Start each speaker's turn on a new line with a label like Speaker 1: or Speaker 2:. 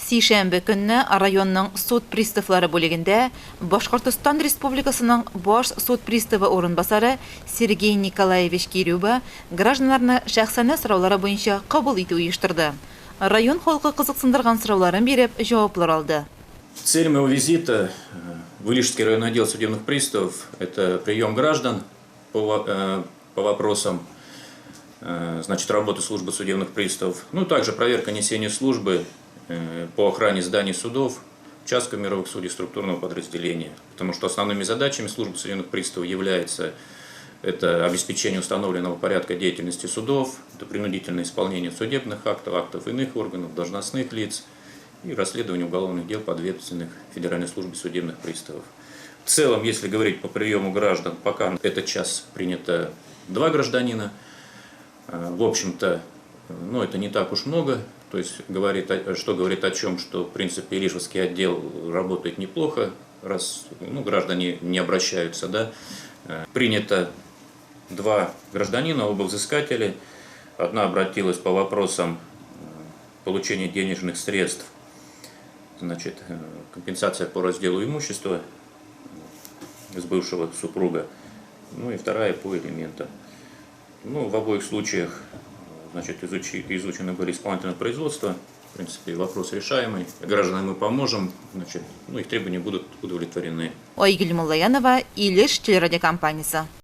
Speaker 1: Сейшембе көнне районның суд приставлары бүлегендә Башкортстан Республикасының баш суд приставы орынбасары Сергей Николаевич Кирюба гражданнарны шәхсәнә сораулары буенча кабул итү оештырды. Район халкы кызыксындырган сорауларын биреп, җаваплар алды.
Speaker 2: Цель моего визита в Илишский районный отдел судебных приставов – это прием граждан по вопросам работы службы судебных приставов, также проверка несения службы по охране зданий судов, участков мировых судей структурного подразделения. Потому что основными задачами службы судебных приставов является это обеспечение установленного порядка деятельности судов, это принудительное исполнение судебных актов, актов иных органов, должностных лиц и расследование уголовных дел подведомственных Федеральной службе судебных приставов. В целом, если говорить по приему граждан, пока этот час принято 2 гражданина. В общем-то, это не так уж много, то есть говорит о чем, что в принципе Илишевский отдел работает неплохо, раз граждане не обращаются. Да. Принято 2 гражданина, оба взыскатели. Одна обратилась по вопросам получения денежных средств, компенсация по разделу имущества с бывшего супруга, и вторая по элементам. В обоих случаях изучены были исполнительные производства. В принципе, вопрос решаемый. Гражданам мы поможем, их требования будут удовлетворены.
Speaker 1: Айгөл Муллаянова, Илеш телерадиокомпаниясе.